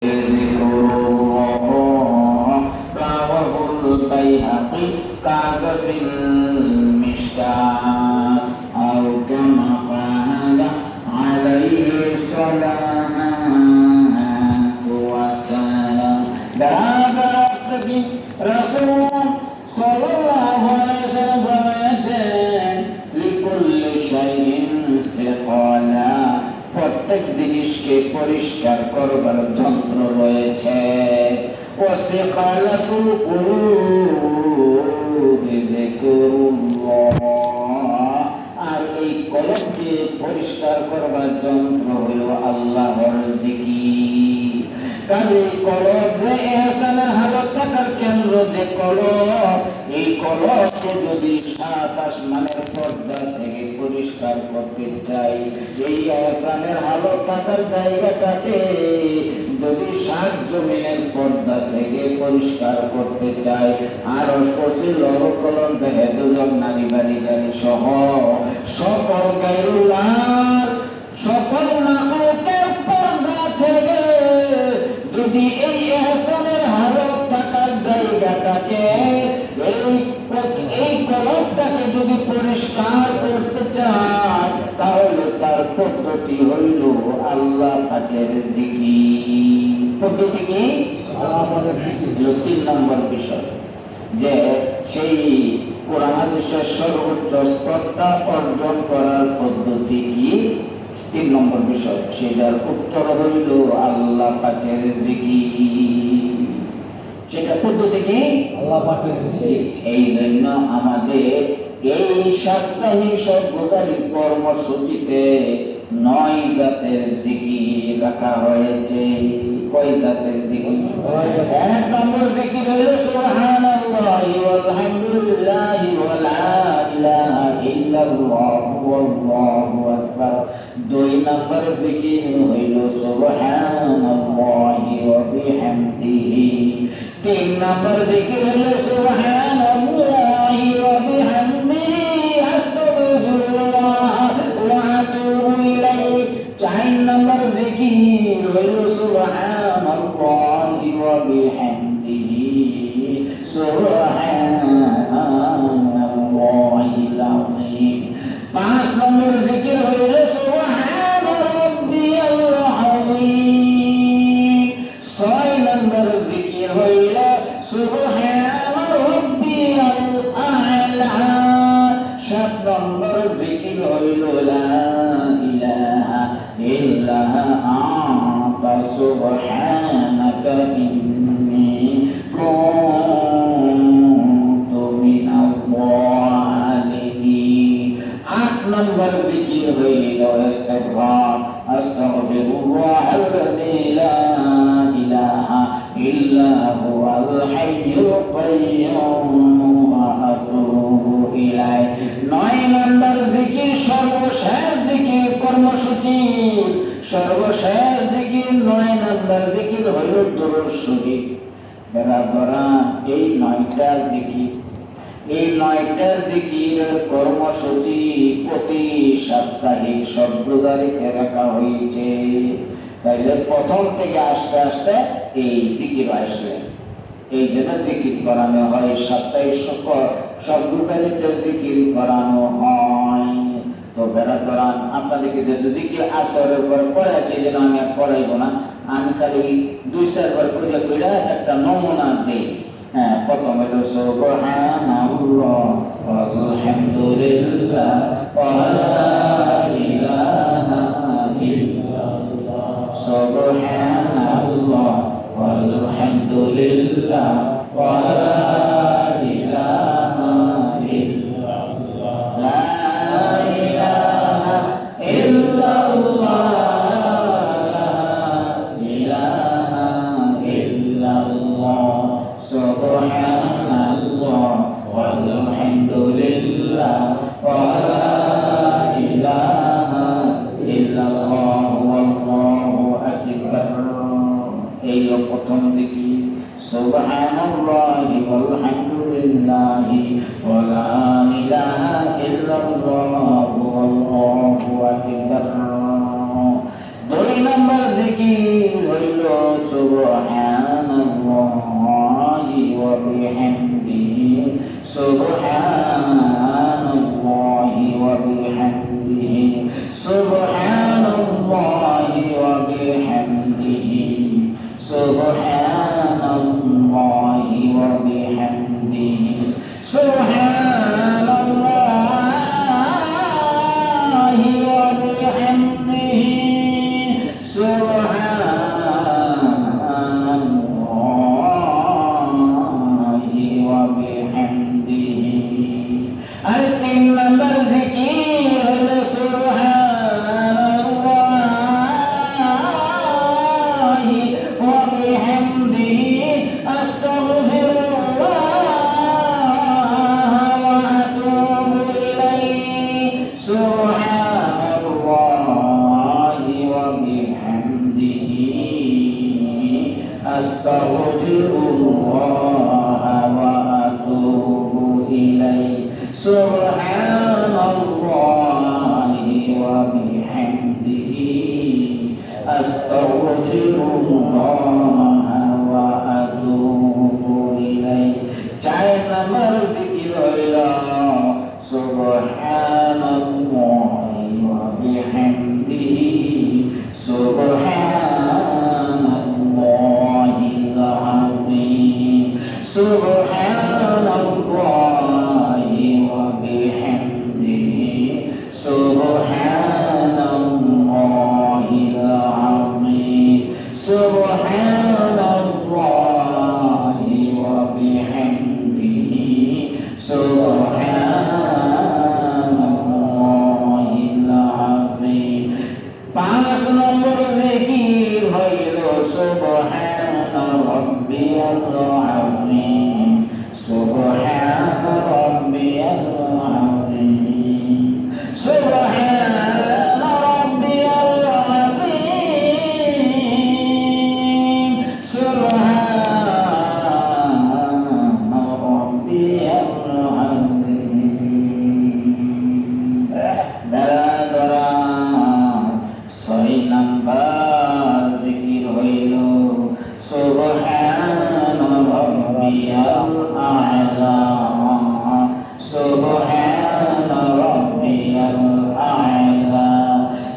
ذكر الله رواه البيهقي كعب المشكاة أو كما قال عليه الصلاة والسلام درابة رسول صلى الله عليه وسلم বলেছেন لكل شيء ثقلا প্রত্যেক জিনিসকে পরিষ্কার করবার যন্ত্র রয়েছে। ওয়াসিকালাতুল কুলুবি যিকরুল্লাহ, আর এই কলবকে পরিষ্কার করবার যন্ত্র হলো আল্লাহর জিকির। কারণ এই কলব ইহসানের হালত থাকার কেন্দ্র যে কলব, এই কলবকে যদি সাত আসমানের পর্দা থেকে পরিষ্কার করতে চাই, এই ইহসানের হালত থাকার জায়গাটাকে যদি সাত জমিনের পর্দা থেকে পরিষ্কার করতে চাই, আর অস্পর্শী লৌহ কলম বেহেদুজন নারী বাড়ি গাড়ি সহ সকল গায়রুল্লাহ সকল মাখলুকের পর্দা থেকে যদি এই ইহসানের হালত থাকার জায়গাটাকে এই কলবটাকে যদি পরিষ্কার করতে চায়, তাহলে তার পদ্ধতি হইল আল্লাহ পাকের জিকির। পদ্ধতি কি? তিন নম্বর বিষয়, যে সেই কোরআন হাদিসের সর্বোচ্চ স্তরটা অর্জন করার পদ্ধতি কি? তিন নম্বর বিষয়, সেটার উত্তর হইল আল্লাহ পাকের জিকির। সেটা পদ্ধতি কি? আল্লাহ পাকের জিকির। এই জন্য আমাদের এই সাপ্তাহিক সর্বকারী কর্মসূচিতে 9 জাতের জিকির রাখা হয়েছে। কয় জাতের জিকির? এক নম্বর জিকির হলো সুবহানাল্লাহি ওয়ালহামদুলিল্লাহি ওয়া লা ইলাহা ইল্লাল্লাহু ওয়াল্লাহু আকবার। 2 নম্বর জিকির হইল সুবহানাল্লাহি ওয়া বিহামদিহি। 3 নম্বর জিকির হইল সুবহানাল্লাহি ওয়া বিহামদিহি আস্তাগফিরুল্লাহ ওয়া আতুবু ইলাইহি। 4 নম্বর জিকির হইল সুবহানাল্লাহি ওয়া বিহামদিহি সুবহানাল্লাহিল আযীম। 5 নম্বর জিকির হইল সুবহানা রাব্বিয়াল আযীম। 6 নম্বর জিকির হইল সুবহানা রাব্বিয়াল আ'লা। 7 নম্বর জিকির হইল লা ইলাহা ইল্লা আনতা সুবহানাকা ইন্নী কুনতু মিনাল যালিমিন। 8 নম্বর জিকির হইল ইস্তিগফার, আস্তাগফিরুল্লাহাল্লাযী লা ইলাহা ইল্লা হুয়াল হাইয়ুল কাইয়্যুম ওয়া আতুবু ইলাইহি। 9 নম্বর জিকির সর্বশেষ জিকির কর্মসূচি, সর্বশেষ জিকির 9 নম্বর জিকির হইল দুরূদ শরীফ। বেরাদরা এই 9টা জিকির, এই 9টা জিকিরের কর্মসূচি প্রতি সাপ্তাহিক শব্দদারিতে রাখা হয়েছে। তাইলে প্রথম থেকে আস্তে আস্তে এই জিকির আসবে। এই জন্য জিকির করানো হয়, সাপ্তাহিক শব্দদারিতে জিকির করানো হয়। তো বেরাদরা আপনাদেরকে যে জিকির আসরের পর পড়াচ্ছি, যেন আমি আর পড়াইব না, আমি খালি 2-4 বার কইরা একটা নমুনা দেই। হ্যাঁ, প্রথম হইল সুবহানাল্লাহ ওয়ালহামদুলিল্লাহ ওয়া লা ইলাহা ইল্লাল্লাহ। সুবহানাল্লাহ ওয়ালহামদুলিল্লাহ ওয়া লা ইলাহা ইল্লাল্লাহ। লা ইলাহা ইল্লাল্লাহ লা ইলাহা ইল্লাল্লাহ। সুবহানাল্লাহ ওয়ালহামদুলিল্লাহ ওয়া লা ইলাহা ইল্লাল্লাহ ওয়াল্লাহু আকবার। এই প্রথম জিকির সুবহানাল্লাহি ওয়ালহামদুলিল্লাহি ওয়া লা ইলাহা ইল্লাল্লাহ ওয়াল্লাহু আকবার। দুই নম্বর জিকির হইল সুবহানাল্লাহি ওয়া বিহামদিহি সুবহানাল্লাহি ওয়া বিহামদিহি সুবহানাল্লাহি ওয়া বিহামদিহি সুবহানাল্লাহি ওয়া বিহামদিহি সুবহানাল্লাহি ওয়া বিহামদিহি সুবহানাল্লাহি ওয়া বিহামদিহি। আর তিন নম্বর জিকির হলো সুবহানাল্লাহি ওয়া বিহামদিহি আস্তাগফিরুল্লাহ ওয়া আতুবু ইলাইহি সুবহানাল্লাহি ওয়া বিহামদিহি আস্তাগফিরুল্লাহ ওয়া আতুবু ইলাইহি সুবহানাল্লাহি ওয়া বিহামদিহি আস্তাগফিরুল্লাহ ওয়া আতুবু ইলাইহি। চার নম্বর জিকির হইল সুবহানাল্লাহি ওয়া বিহামদিহি সুবহানাল্লাহিল আযীম সুবহানাল্লাহি ওয়া বিহামদিহি সুবহানাল্লাহিল আযীম সুবহানাল্লাহি ওয়া বিহামদিহি সুবহানাল্লাহিল আযীম। পাঁচ নম্বর জিকির হইল সুবহানা রাব্বিয়াল আযীম সুবহানা রাব্বিয়াল আযীম সুবহানা রাব্বিয়াল আযীম সুবহানা রাব্বিয়াল আযীম। ছয় নাম্বার জিকির হইল সুবহানা রাব্বিয়াল আ'লা সুবহানা রাব্বিয়াল আ'লা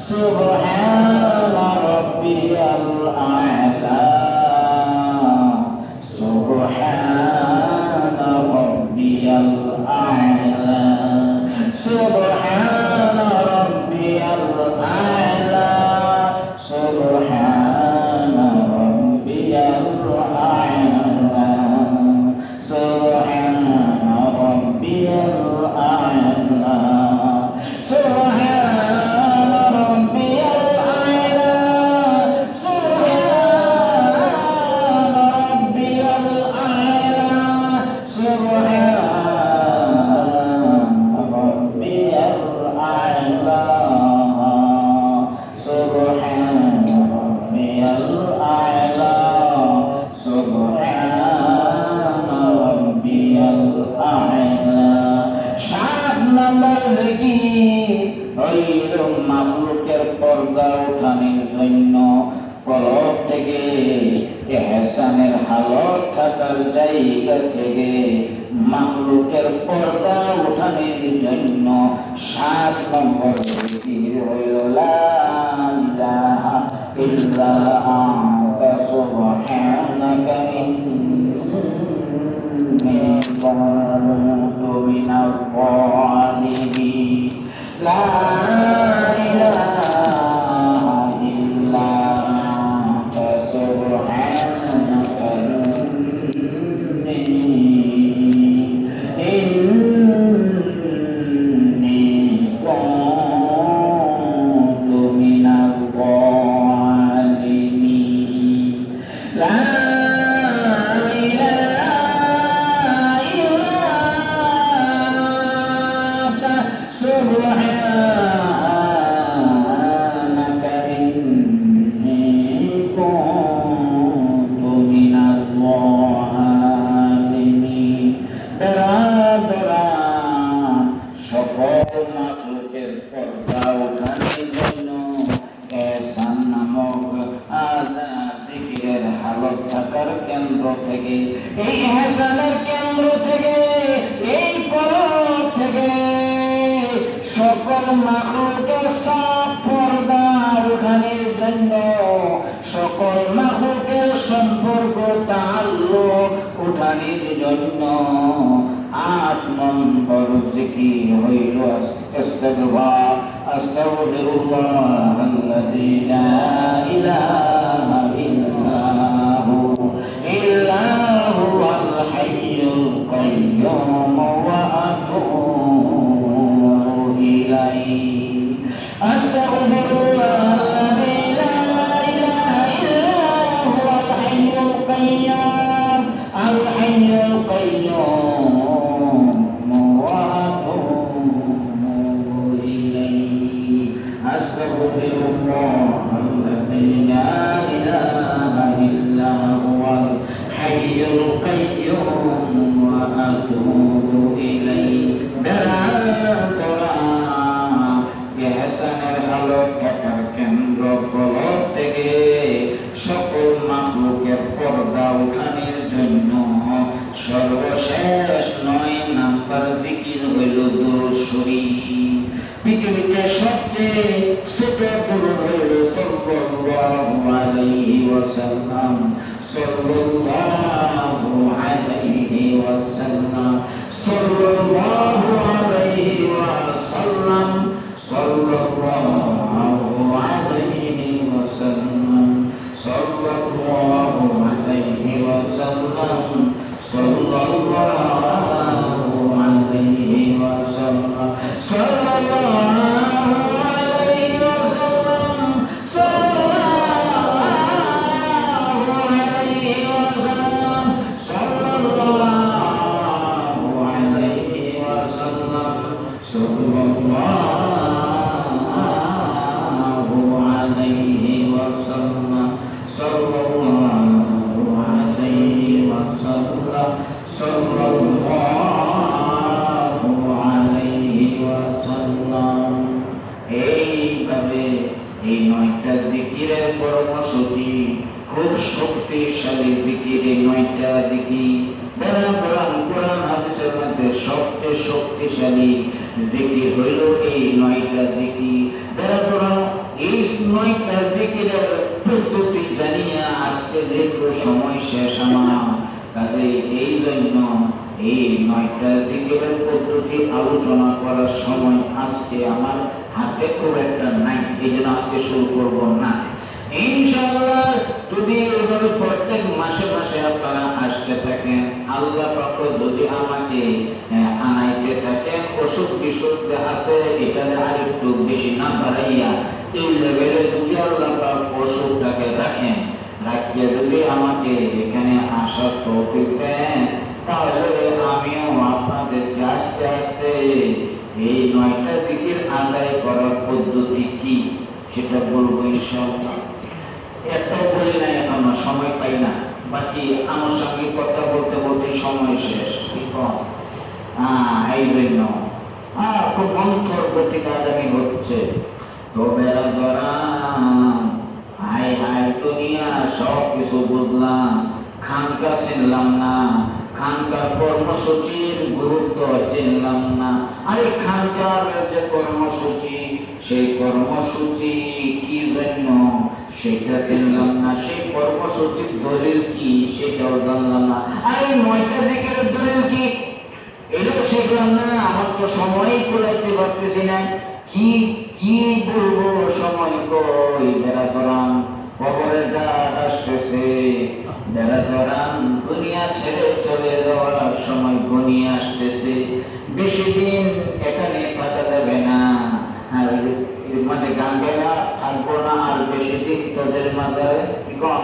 সুবহানা রাব্বিয়াল আ'লা সুবহানা রাব্বিয়াল আ'লা সুবহানা রাব্বিয়াল আ'লা সুবহানা রাব্বিয়াল আ'লা সুবহানা রাব্বিয়াল আ'লা সুবহানা রাব্বিয়াল আ'লা সুবহানা রাব্বিয়াল আ'লা সুবহানা রাব্বিয়াল আ'লা সুবহানা রাব্বিয়াল আ'লা সুবহানা রাব্বিয়াল আ'লা। সাত নম্বর জিকির হইল মাখলুকের পর্দা উঠানোর জন্য কলব থেকে ইহসানের হালত থাকার জায়গা থেকে মাখলুকের পর্দা উঠানোর জন্য সাত নম্বর জিকির হইল লা ইলাহা ইল্লা আনতা সুবহানাকা ইন্নী কুনতু মিনাল যালিমিন লা ইলাহা ইল্লা আনতা সুবহানাকা ইন্নী কুনতু মিনাল যালিমিন। হলক থাকার কেন্দ্র থেকে, এই ইহসানের কেন্দ্র থেকে, এই কলব থেকে সকল মাখলুকের সাফ পর্দা উঠানোর জন্য, সকল মাখলুকের সম্পর্ক তাআল্লুক উঠানোর জন্য ৮ নম্বর জিকির হইল ইস্তিগফার। আস্তাগফিরুল্লাহাল্লাযী লা ইলাহা ইল্লা হুয়াল হাইয়ুল কাইয়্যুম ওয়া আতুবু ইলাইহি। আস্তাগফিরুল্লাহাল্লাযী লা ইলাহা ইল্লা হুয়াল হাইয়ুল কাইয়্যুম আল হাইয়ুল কাইয়্যুম ওয়া আতুবু ইলাইহি। আস্তাগফিরুল্লাহাল্লাযী লা ইলাহা ইল্লা হুয়াল হাইয়ুল কাইয়্যুম ওয়া আতুবু ইলাইহি। ইহসানের হালত থাকার কেন্দ্র কলব থেকে সকল মাখলুকের পর্দা উঠানোর জন্য সর্বশেষ ৯ নাম্বার জিকির হইল দুরূদ শরীফ। পৃথিবীতে সবচেয়ে ছোট দুরূদ হইল সাল্লাল্লাহু আলাইহি ওয়াসাল্লাম, সাল্লাল্লাহু আলাইহি ওয়াসাল্লাম, সাল্লাল্লাহু আলাইহি ওয়াসাল্লাম, সাল্লাল্লাহু আলাইহি ওয়াসাল্লাম, সাল্লাল্লাহু আলাইহি ওয়াসাল্লাম, সাল্লাল্লাহু আলাইহি ওয়াসাল্লাম, সাল্লাল্লাহু আলাইহি ওয়াসাল্লাম, সাল্লাল্লাহু আলাইহি ওয়াসাল্লাম, সাল্লাল্লাহু আলাইহি ওয়াসাল্লাম, সাল্লাল্লাহু আলাইহি ওয়াসাল্লাম, সাল্লাল্লাহু আলাইহি ওয়াসাল্লাম, সাল্লাল্লাহু আলাইহি ওয়াসাল্লাম। এইভাবে এই ৯টা জিকিরের কর্মসূচি খুব শক্তিশালী জিকির। এই ৯টা জিকির কোরআন হাদিসের মধ্যে সবচেয়ে শক্তিশালী জিকির হইল এই ৯টা জিকির। এই ৯টা জিকিরের পদ্ধতি জানিয়ে আজকে যেহেতু সময় শেষ আমার, তাহলে এই জন্য এই ৯টা জিকিরের পদ্ধতি আলোচনা করার সময় আজকে আমার হাতে খুব একটা নাই, এই জন্য আজকে শুরু করব না। ইনশাআল্লাহ যদি এভাবে প্রত্যেক মাসে মাসে আপনারা আসতে থাকেন, আল্লাহ পাক যদি আমাকে আনাইতে থাকেন, অসুখ বিসুখ আছে এখানে আর একটু বেশি না বাড়াইয়া এই লেভেলে যদি আল্লাহ পাক অসুখটাকে রাখেন, রাখিয়া যদি আমাকে এখানে আসার তৌফিক দেন, তাহলে আমিও আপনাদেরকে আস্তে আস্তে এই ৯টা জিকির আদায় করার পদ্ধতি কি সেটা বলবো ইনশাআল্লাহ। একটাও বলি না, এখনো সময় পাই না, বাকি আমার সঙ্গে কথা বলতে বলতে সময় শেষ। এই জন্য খুব অন্তর গতিতে আদামি হচ্ছে। তো বেড়া ধরা হাই হাই দুনিয়া সব কিছু বুঝলাম, খানকা চিনলাম না, খানকার কর্মসূচির গুরুত্ব চিনলাম না। আরে খানকার যে কর্মসূচি, সেই কর্মসূচি কি জন্য সেটা চিনলাম না, সেই কর্মসূচির দলিল কি সেটাও জানলাম না। আর এই ৯টা দিকের দলিল কি এটাও শিখলাম না। আমার তো সময়ই কুলাইতে পারতেছি না, কি কি বলবো, সময় কই। বেড়া করান কবরের ডাক আসতেছে, বেড়া করান দুনিয়া ছেড়ে চলে যাওয়ার সময় ঘনিয়ে আসতেছে। বেশি দিন এখানে থাকা যাবে না, আর মাঝে গান গাইলা থাকবো না, আর বেশি দিন তোদের মাঝারে কম।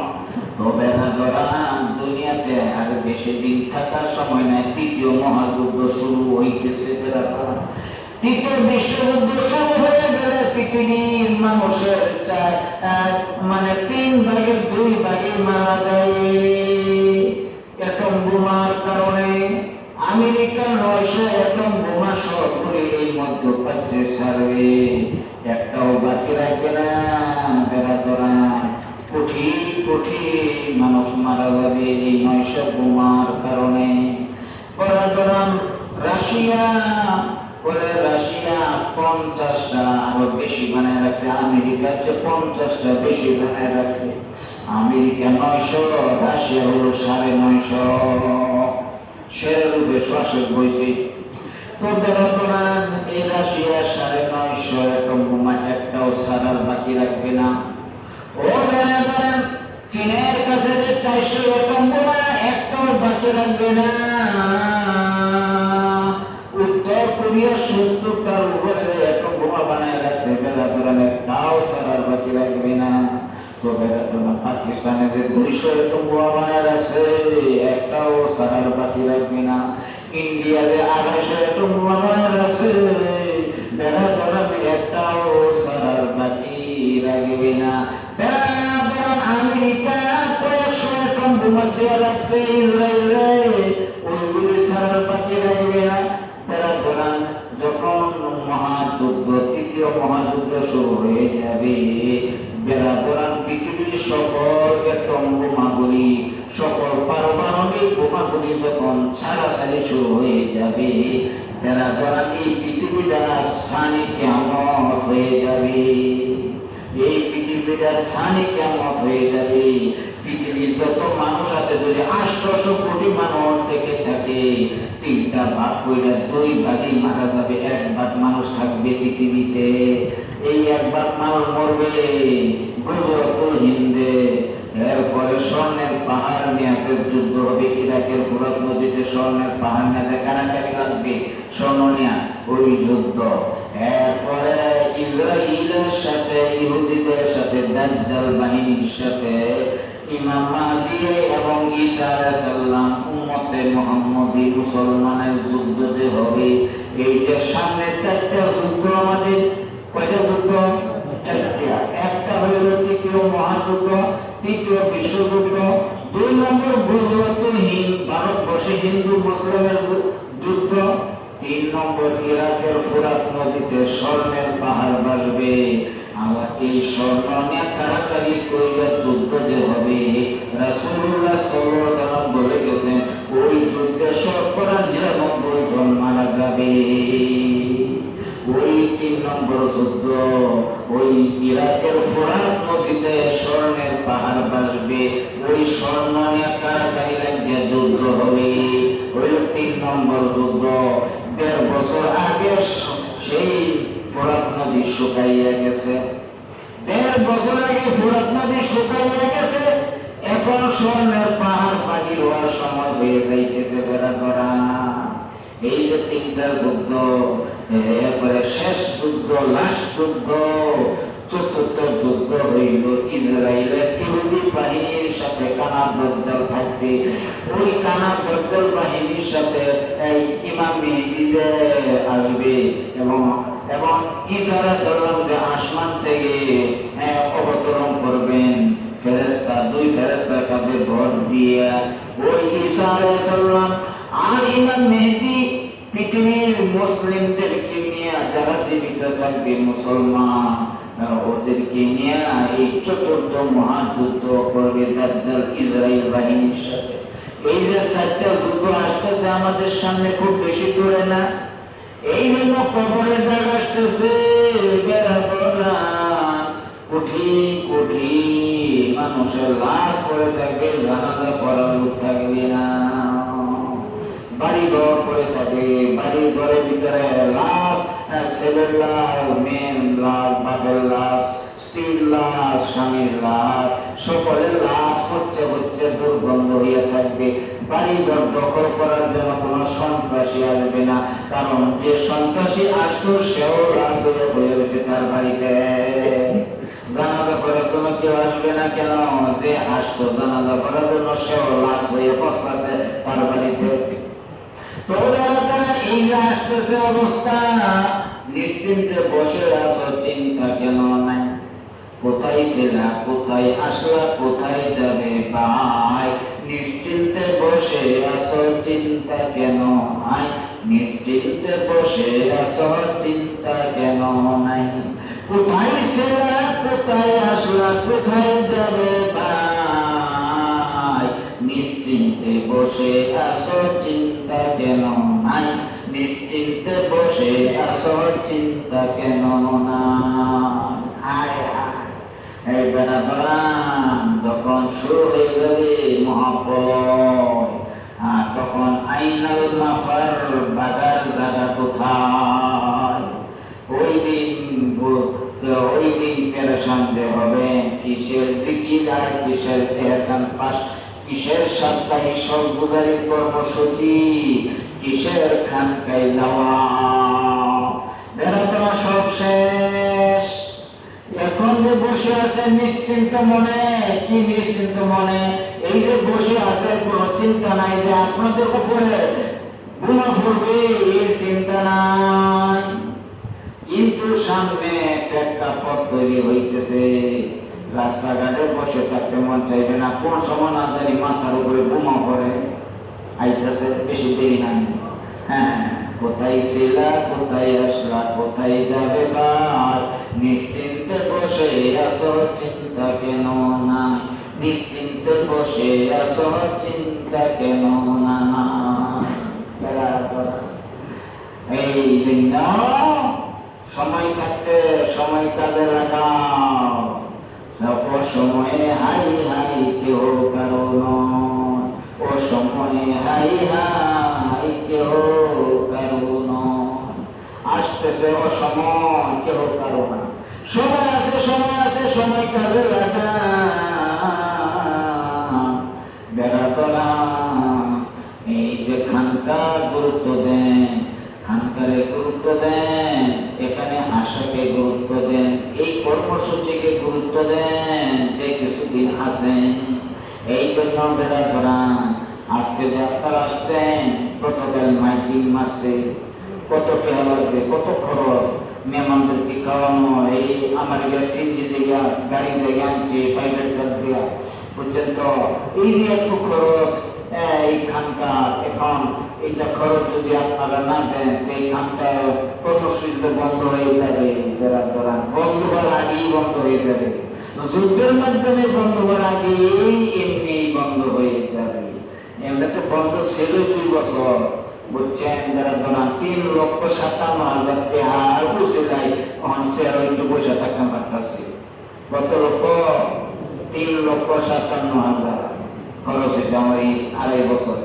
তো বেড়া করান দুনিয়াতে আর বেশি দিন থাকার সময় নাই। ৩য় মহাযুদ্ধ শুরু হইতেছে। বেড়া করান ৩য় বিশ্বযুদ্ধ শুরু হয়ে গেলে পৃথিবীর মানুষের ৩ ভাগের 2 ভাগে মারা যায় অ্যাটম বোমার কারণে। আমেরিকা ৯০০ অ্যাটম বোমা সব করে এই মধ্যপ্রাচ্যে ছাড়বে, একটাও বাকি রাখবে না। বেড়া করা কঠিন কোটি মানুষ মারা যাবে এই 900 বোমার কারণে। রাশিয়া 50টা আরো বেশি বানায় রাখছে, আমেরিকার চেয়ে 50টা বেশি বানায় রাখছে। আমেরিকা 900, রাশিয়া হলো 950, সের রূপে শ্বাসের বইছে। তো বেড়ান এই রাশিয়া 950 এটম বোমা একটাও সারার বাকি রাখবে না। ও বেড়ান চীনের কাছে যে 400 এটম বোমা একটাও বাকি রাখবে না। উত্তর কোরিয়া 70টার উপরে এটম বোমা বানায় রাখছে, বেড়ান একটাও সারার বাকি রাখবে না। তো বেড়ান পাকিস্তানে যে 200 এটম বোমা বানায় রাখছে একটাও সারার বাকি রাখবে না। ইন্ডিয়াতে 250 এটম বোমা বানায় রাখছে, বেড়ান একটাও সারার বাকি রাখবে না। আমেরিকা কয়েকশো এটম বোমা দেওয়া রাখছে ইসরায়েলে, ওইগুলি সারার বাকি রাখবে না। বেড়ান যখন মহাযুদ্ধ, তৃতীয় মহাযুদ্ধ শুরু হয়ে যাবে, বেড়ান পৃথিবীর সকল এটম বোমাগুলি, সকল পারমাণবিক বোমাগুলি যখন ছাড়াছাড়ি শুরু হয়ে যাবে, বেড়ান এই পৃথিবীটা সানি কেমন হয়ে যাবে, এই পৃথিবীটা সানি কেমন হয়ে যাবে। পৃথিবীর যত মানুষ আছে, যদি 800 কোটি মানুষ থেকে থাকে, 3টা ভাগ করে 2 ভাগই মারা যাবে, 1 ভাগ মানুষ থাকবে পৃথিবীতে। এই 1 ভাগ মানুষ মরবে গুজরাতুল হিন্দে। এরপরে স্বর্ণের পাহাড় নিয়ে যুদ্ধ হবে, ইরাকের ফুরাত নদীতে স্বর্ণের পাহাড় নিয়ে কানাকানি লাগবে, স্বর্ণ নিয়ে ওই যুদ্ধ। এরপরে ইসরায়েলের সাথে, ইহুদিদের সাথে, দাজ্জাল বাহিনীর সাথে ইমাম মাহদী এবং ঈসা আলাইহিস সালাম, উম্মতে মুহাম্মদী মুসলমানের যুদ্ধ যে হবে, এই যে সামনে 4টা যুদ্ধ আমাদের, কয়টা যুদ্ধ? 4টা। একটা হইল তৃতীয় মহাযুদ্ধ, তৃতীয় বিশ্বযুদ্ধ। 2 নম্বর গুজরাতুল হিন্দ, ভারতবর্ষে হিন্দু মুসলিমের যুদ্ধ। 3 নম্বর ইরাকের ফুরাত নদীতে স্বর্ণের পাহাড় বাসবে। আবার এই স্বর্ণ নিয়ে কারাকারি কইরা যুদ্ধ যে হবে, রাসূলুল্লাহ সাল্লাল্লাহু আলাইহি ওয়াসাল্লাম বলে গেছেন, ওই যুদ্ধে শতকরা 99 জন মারা যাবে। ওই 3 নম্বর যুদ্ধ, ওই ইরাকের ফুরাত নদীতে স্বর্ণের পাহাড় বাসবে, ওই স্বর্ণ নিয়ে কারাকারি লাগিয়ে যুদ্ধ হবে, ওই 3 নম্বর যুদ্ধ। 1.5 বছর আগে সেই ফুরাত নদী শুকাইয়া গেছে, 1.5 বছর আগে ফুরাত নদী শুকাইয়া গেছে, এখন স্বর্ণের পাহাড় বাকি হওয়ার সময় হয়ে যাইতেছে। বেড়া এই যে 3টা যুদ্ধ, এরপরে শেষ যুদ্ধ, লাস্ট যুদ্ধ, 4র্থ যুদ্ধ হইল ইসরায়েলের ইহুদি বাহিনীর সাথে কানা দাজ্জাল থাকবে। ওই কানা দাজ্জাল বাহিনীর সাথে এই ইমাম মেহেদী আসবে এবং ঈসা আলাইহিস সালাম যে আসমান থেকে অবতরণ করবেন, ফেরেশতা, 2 ফেরেশতা কাঁধে ভর দিয়ে ওই ঈসা আলাইহিস সালাম আর ইমাম মেহেদী পৃথিবীর মুসলিমদেরকে নিয়ে, যারা জীবিত থাকবে মুসলমান, ওদেরকে নিয়ে এই 4র্থ মহাযুদ্ধ করবে দাজ্জাল ইসরায়েল বাহিনীর সাথে। এই যে 4টা যুদ্ধ আসতেছে আমাদের সামনে, খুব বেশি দূরে না। এই জন্য কবরের জায়গা আসতেছে, কোটি কোটি মানুষের লাশ পড়ে থাকবে, জানাজা পড়ার লোক থাকবে না, বাড়ি ঘর পড়ে থাকে, বাড়ি ঘরের ভিতরে লাশ, ছেলের লাশ, মেয়ের লাশ, বাপের লাশ, স্ত্রীর লাশ, স্বামীর লাশ, সকলের লাশ হচ্ছে দুর্গন্ধ হইয়া থাকবে। বাড়ি ঘর দখল করার জন্য কোন সন্ত্রাসী আসবে না, কারণ যে সন্ত্রাসী আসতো সেও লাশ হয়ে রয়েছে তার বাড়িতে। জানাজা করার জন্য কেউ আসবে না, কেন? যে আসতো জানাজা করার জন্য সেও লাশ হয়ে বসতেছে তার বাড়িতে। এই যে আসতেছে অবস্থা, নিশ্চিন্তে বসে আছো, চিন্তা কেন নাই? কোথায় ছিলা, কোথায় আসলা, কোথায় যাবে ভাই? নিশ্চিন্তে বসে আছো, চিন্তা কেন নাই? নিশ্চিন্তে বসে আছো, চিন্তা কেন নাই? কোথায় ছিলা, কোথায় আসলা, কোথায় যাবে ভাই? নিশ্চিন্তে বসে আছো চিন্তা কেন নাই, নিশ্চিন্তে বসে আছো চিন্তা কেন নাই। হায় হায়, এই বেড়া বেড়ান যখন শুরু হয়ে যাবে মহাপ্রলয়, আর তখন আইনাল মাফার বাজার জায়গা কোথায়? ওই দিন পেরেশান হবে। কিসের জিকির আর কিসের ইহসান পাস, কিসের সাপ্তাহিক সর্বদারির কর্মসূচি, কিসের খানকায় যাওয়া, বেড়াপড়া সব শেষ। এখন যে বসে আছে নিশ্চিন্ত মনে, কি নিশ্চিন্ত মনে? এই যে বসে আছে কোনো চিন্তা নাই যে আপনাদের উপরে বোমা পড়বে, এই চিন্তা নাই। কিন্তু সামনে প্রেক্ষাপট তৈরি হইতেছে, রাস্তাঘাটে বসে থাকতে মন চাইবে না, কোন সময় না জানি মাথার উপরে বোমা পড়ে আইতেছে, বেশি দেরি নাই। হ্যাঁ, কোথায় ছিলা, কোথায় আসলা, কোথায় যাবে বার, নিশ্চিন্তে বসে আছো চিন্তা কেন না, নিশ্চিন্তে বসে আছো চিন্তা কেন না। এই জন্য সময় থাকতে সময় কাজে লাগাও, সময়ে হাই হাই কেউ কারো নয়, ও সময়ে হাই হাই কেউ কারো নয়, আসতেছে ও সময় কেউ কারো না, সময় আছে সময় আছে, সময় কাজে লাগা। বেড়াতলা এই যে খানকার গুরুত্ব দেন, খানকারে গুরুত্ব দেন, এখানে আশাকে গুরুত্ব দেন, এই কর্মসূচিকে গুরুত্ব দেন, যে কিছুদিন আছেন। এই জন্য বেড়াতলা আজকে যে আপনারা আসছেন, প্রটোকল মাইকিং মারছে, কত টাকা লাগবে, কত খরচ, মেহমানদেরকে খাওয়ানো, এই আমার সিনজি থেকে গাড়ি থেকে আনছে, প্রাইভেট কার দিয়ে, বুঝছেন তো, এই যে এত খরচ। এই খানকা এখন এইটা খরচ যদি আপনারা না দেন, এই খানকা কর্মসূচিতে বন্ধ হয়ে যাবে। যারা বন্ধ হওয়ার আগেই বন্ধ হয়ে যাবে, যুদ্ধের মাধ্যমে বন্ধ হওয়ার আগেই এমনি বন্ধ হয়ে যাবে। এমনিতে বন্ধ ছিল 2 বছর, বুঝছেন? যারা 3,57,000 টাকা বসে যায়, তখন সে আরো একটু বসে থাকতে পারতেছে। কত লক্ষ? 3,57,000 খরচ হয়েছে আমার এই 2.5 বছর।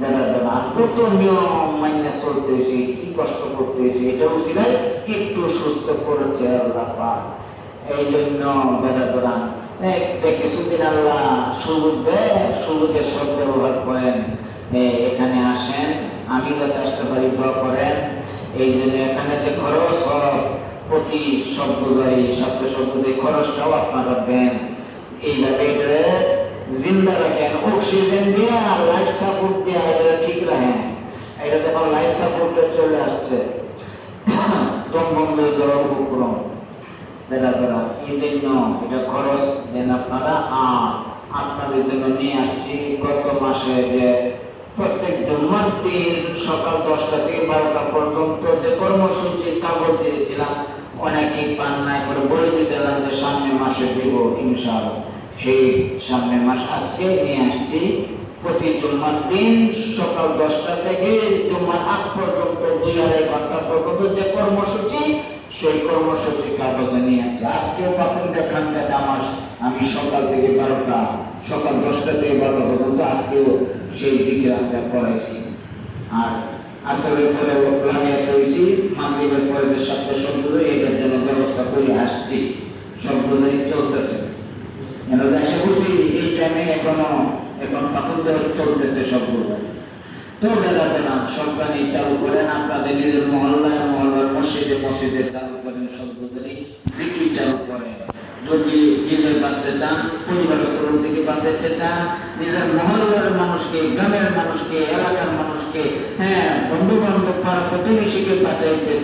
যারা কত নিয়ম মান্য চলতে হয়েছে, কি কষ্ট করতে হয়েছে, এটাও ছিল একটু সুস্থ করেছে আল্লাহ পাক। এই জন্য বেড়া যে কিছুদিন আল্লাহ সুযোগ দেয়, সুযোগের সব ব্যবহার করেন, এখানে আসেন, আমি যাতে আসতে পারি দোয়া করেন। এই জন্য এখানে যে খরচ হয় প্রতি শব্দদারি শব্দ খরচটাও আপনারা দেন, এইভাবে এটা জিন্দা রাখেন, অক্সিজেন দিয়ে আর লাইফ সাপোর্ট দিয়ে এটা ঠিক রাখেন। এটা যখন লাইফ সাপোর্টে চলে আসছে, দম বন্ধ করার উপক্রম বেড়া এই জন্য এটা খরচ দেন আপনারা। আর আপনাদের জন্য নিয়ে আসছি গত মাসে যে প্রত্যেক জুম্মার দিন সকাল 10টা থেকে 12টা পর্যন্ত যে কর্মসূচির কাগজ দিয়েছিলাম, অনেকেই পান নাই করে বলে দিয়েছিলাম যে সামনে মাসে দেব ইনশাআল্লাহ। সেই সামনের মাস আজকে নিয়ে আসছি। প্রতি জুম্মার দিন সকাল 10টা থেকে জুম্মার আগ পর্যন্ত 2-2.5 ঘন্টা পর্যন্ত যে কর্মসূচি, সেই কর্মসূচি কাগজে নিয়ে আসছি। আজকেও পাবেন দেখান আমার, আমি সকাল থেকে 12টা, সকাল 10টা থেকে 12টা পর্যন্ত আজকেও সেই জিকির আজকাল করাইছি। আর আসরের পরে লাগাইয়া হয়েছি, মাগরিবের পরে যে সপ্তাহ শব্দ এটার জন্য ব্যবস্থা করে আসছি, শব্দদারি চলতেছে। আশা করছি এই টাইমে এখন পাকুন ব্যবস্থা চলতেছে শব্দদারি। তো বেলা সরকারি চালু করেন, আপনাদের নিজের মহল্লার মসজিদে চালু করেন, শব্দদারি জিকির চালু করেন। যদি নিজের বাঁচতে চান, পরিবারের স্তর থেকে বাঁচাইতে চান, নিজের মহল্লার মানুষকে, গ্রামের মানুষকে, এলাকার মানুষকে, বন্ধু বান্ধব পাড়া প্রতিবেশীকে বাঁচাইতে